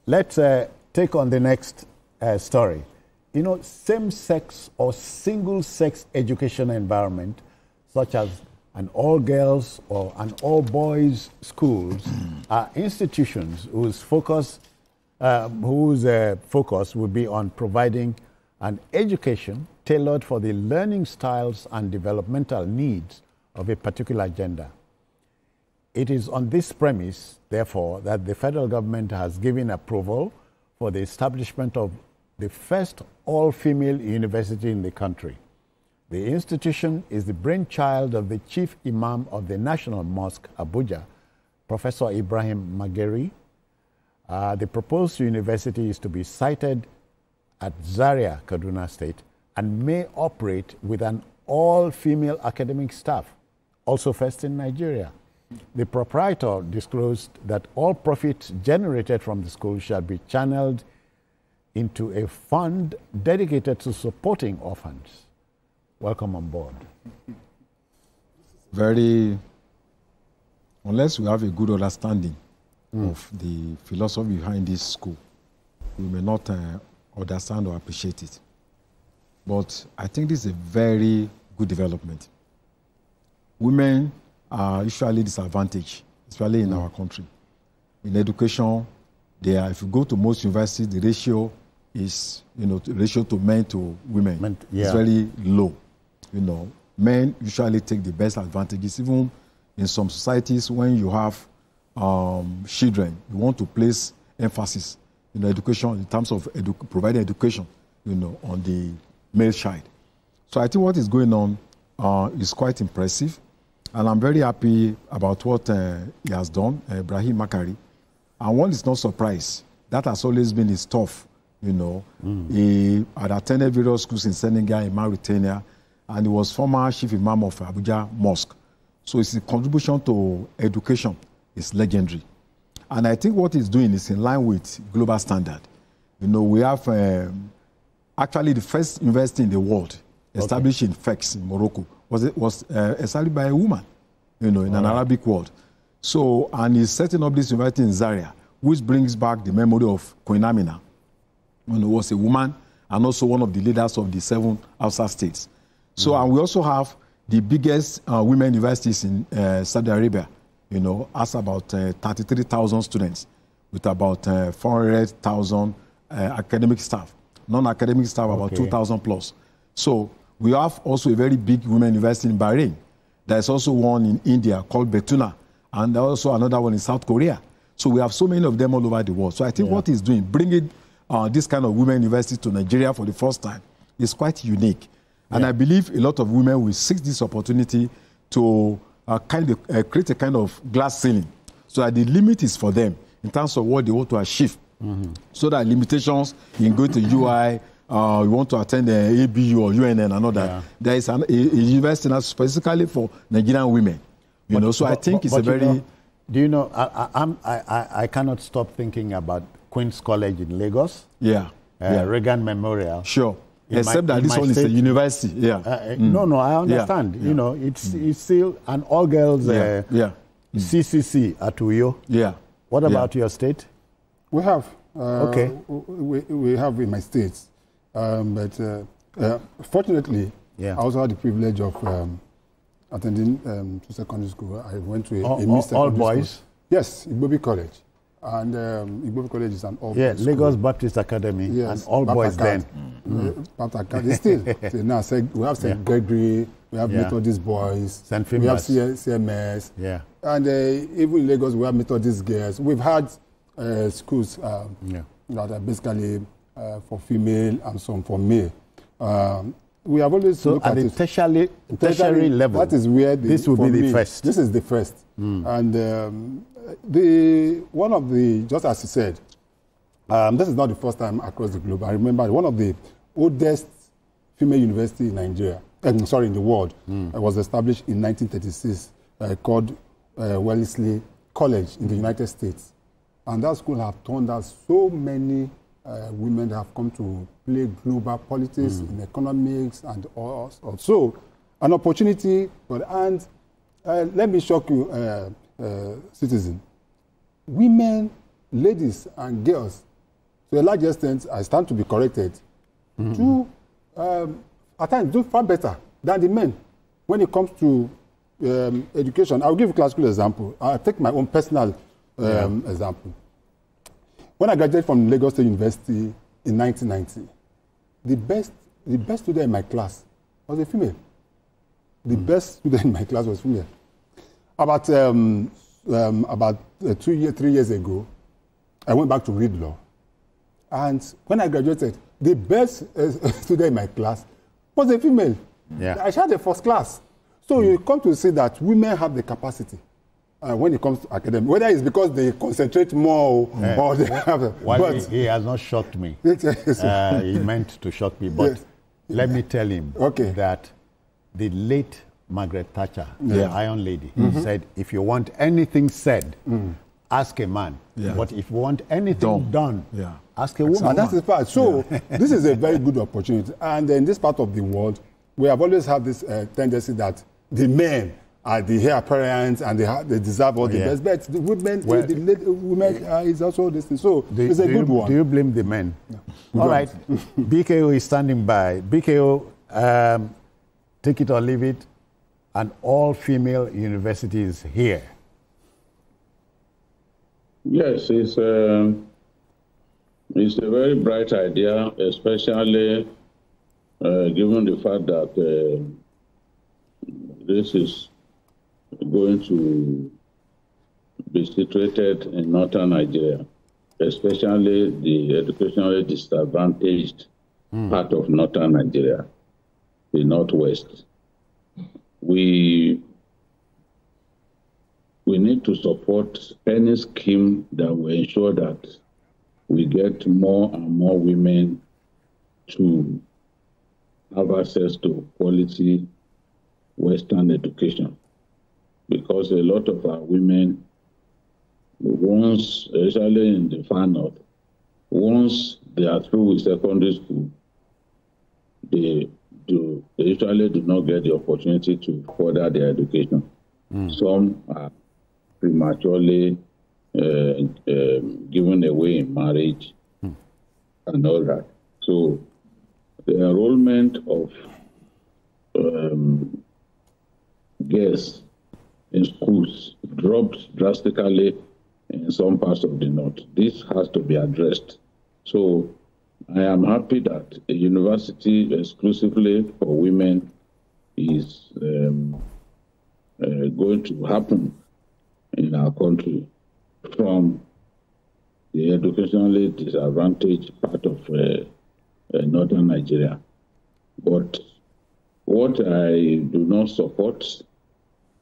Let's take on the next story. You know, same-sex or single-sex education environment, such as an all-girls or an all-boys schools, are institutions whose focus will be on providing an education tailored for the learning styles and developmental needs of a particular gender. It is on this premise, therefore, that the federal government has given approval for the establishment of the first all-female university in the country. The institution is the brainchild of the Chief Imam of the National Mosque, Abuja, Professor Ibrahim Mageri. The proposed university is to be sited at Zaria, Kaduna State, and may operate with an all-female academic staff, also first in Nigeria. The proprietor disclosed that all profits generated from the school shall be channeled into a fund dedicated to supporting orphans. Welcome on board. Unless we have a good understanding of the philosophy behind this school, we may not understand or appreciate it. But I think this is a very good development. Women are usually disadvantaged, especially in our country. In education, if you go to most universities, the ratio is, the ratio to men to women is very low. Men usually take the best advantages. Even in some societies, when you have children, you want to place emphasis in education in terms of providing education, on the male child. So I think what is going on is quite impressive. And I'm very happy about what he has done, Ibrahim Makari. And one is not surprised. That has always been his stuff, He had attended various schools in Senegal, in Mauritania, and he was former chief imam of Abuja Mosque. So his contribution to education is legendary. And I think what he's doing is in line with global standard. We have actually the first university in the world established in Fez, in Morocco, was established by a woman, in an Arabic world. So, and he's setting up this university in Zaria, which brings back the memory of Queen Amina, who was a woman and also one of the leaders of the 7 Hausa states. So, and we also have the biggest women universities in Saudi Arabia, has about 33,000 students with about 400,000 academic staff. Non-academic staff, about 2,000 plus. So, we have also a very big women university in Bahrain. There's also one in India called Betuna, and also another one in South Korea. So we have so many of them all over the world. So I think what he's doing, bringing this kind of women university to Nigeria for the first time, is quite unique. And I believe a lot of women will seek this opportunity to create a kind of glass ceiling, so that the limit is for them in terms of what they want to achieve. So that limitations in going to UI, you want to attend the ABU or UNN and all that. There is a university now specifically for Nigerian women. So I think it's a very... I cannot stop thinking about Queen's College in Lagos. Reagan Memorial. Sure. Except that this one is a university. No, I understand. It's still an all-girls CCC at Uyo. What about your state? We have. We have in my state. But fortunately, I also had the privilege of attending to secondary school. I went to a mixed all secondary boys? School. Yes, Igbobi College. And Igbobi College is an all boys Lagos school. Baptist Academy, and all boys then. Still, now we have St. Gregory, we have Methodist boys, St. we have Phineas. CMS, and even in Lagos we have Methodist girls. We've had schools that are basically for female and some for male. We have always looked at the tertiary level. That is where this will be the first. This is the first, and one of the, just as you said, this is not the first time across the globe. I remember one of the oldest female university in Nigeria, in the world, was established in 1936, called Wellesley College in the United States, and that school have turned out so many women that have come to play global politics in economics and also an opportunity. And let me shock you, citizen. Women, ladies and girls to a large extent, I stand to be corrected, do, at times, do far better than the men when it comes to education. I'll give a classical example. I'll take my own personal example. When I graduated from Lagos State University in 1990, the best student in my class was a female. The best student in my class was female. About 3 years ago, I went back to read law. And when I graduated, the best student in my class was a female. Yeah. I had a first class. So you come to see that women have the capacity when it comes to academic, whether it's because they concentrate more or they have. Well, he has not shocked me. He meant to shock me, but let me tell him that the late Margaret Thatcher, the Iron Lady, said, if you want anything said, ask a man. But if you want anything done, ask a woman. And that's the fact. So this is a very good opportunity. And in this part of the world, we have always had this tendency that the men are the heir apparent and they deserve all the best. But the women, women is also this thing. So it's a good one. Do you blame the men? All right. BKO is standing by. BKO, take it or leave it, an all-female university is here. Yes, it's a very bright idea, especially given the fact that this is going to be situated in northern Nigeria, especially the educationally disadvantaged part of northern Nigeria, the northwest. We need to support any scheme that will ensure that we get more and more women to have access to quality Western education. Because a lot of our women, once, especially in the far north, once they are through with secondary school, they usually do not get the opportunity to further their education. Some are prematurely given away in marriage and all that. So the enrollment of girls in schools dropped drastically in some parts of the north. This has to be addressed. So I am happy that a university exclusively for women is going to happen in our country from the educationally disadvantaged part of northern Nigeria. But what I do not support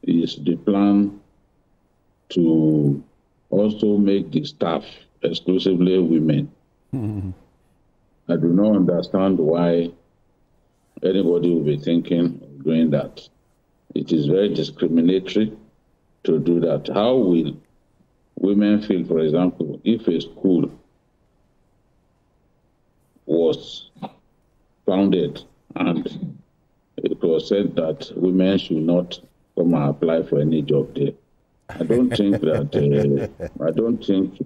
is the plan to also make the staff exclusively women. I do not understand why anybody will be thinking of doing that. It is very discriminatory to do that. How will women feel, for example, if a school was founded and it was said that women should not come and apply for any job there? I don't think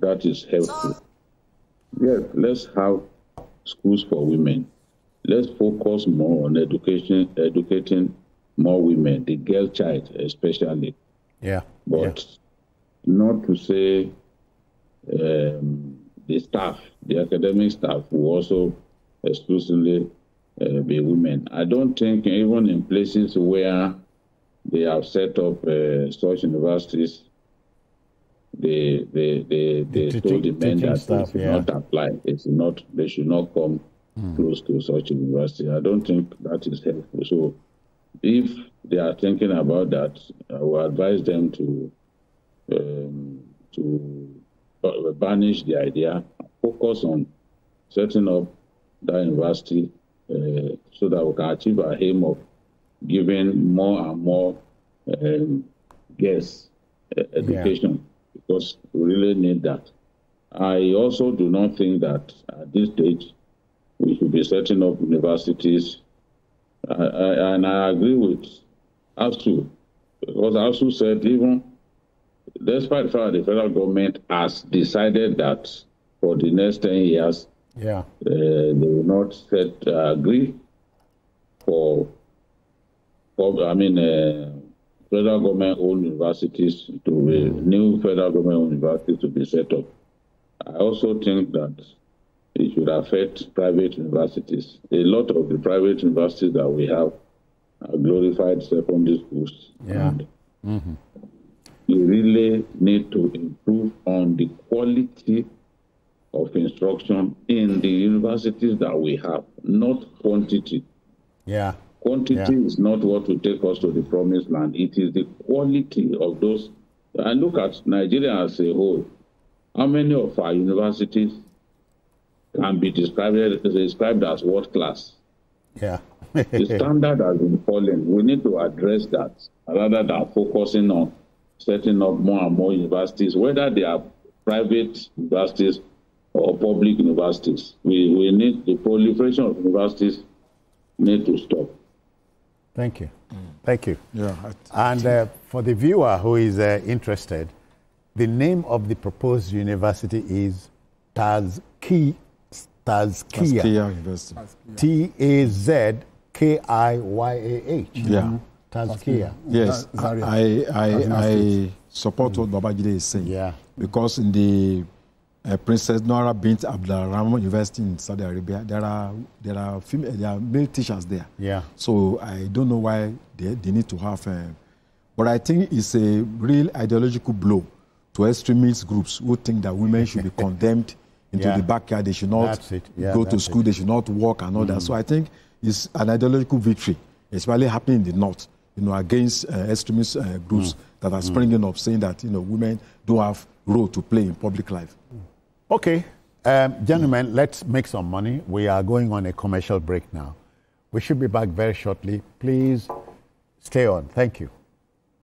that is helpful. Yes, let's have schools for women. Let's focus more on educating more women, the girl child especially. But not to say the staff, the academic staff will also exclusively be women. I don't think even in places where they have set up such universities, they told the men that staff, they should not apply. They should not come close to such university. I don't think that is helpful. So if they are thinking about that, I will advise them to banish the idea, focus on setting up that university so that we can achieve our aim of giving more and more girls education, because we really need that. I also do not think that at this stage we should be setting up universities. And I agree with ASU, because ASU said even despite the fact the federal government has decided that for the next 10 years. Yeah. They will not agree for federal government-owned universities new federal government-owned universities to be set up. I also think that it should affect private universities. A lot of the private universities that we have are glorified secondary schools. Yeah. We really need to improve on the quality of instruction in the universities that we have, not quantity. Yeah. Quantity is not what will take us to the promised land. It is the quality of those. And look at Nigeria as a whole. How many of our universities can be described as world class? Yeah. The standard has been falling. We need to address that rather than focusing on setting up more and more universities, whether they are private universities or public universities. We need the proliferation of universities need to stop. Thank you. Thank you. Yeah. And for the viewer who is interested, the name of the proposed university is Tazkiyah University. Tazkiah. Yeah. Tazkiyah. Yes, I support what Babajide is saying. Yeah. Because in the Princess Noura bint Abdulrahman University in Saudi Arabia, there are male teachers there. Yeah. So I don't know why they need to have. But I think it's a real ideological blow to extremist groups who think that women should be condemned into the backyard. They should not go to school. They should not work and all that. So I think it's an ideological victory, especially happening in the north. Against extremist groups that are springing up, saying that women don't have role to play in public life. Okay, gentlemen, let's make some money. We are going on a commercial break now. We should be back very shortly. Please stay on. Thank you.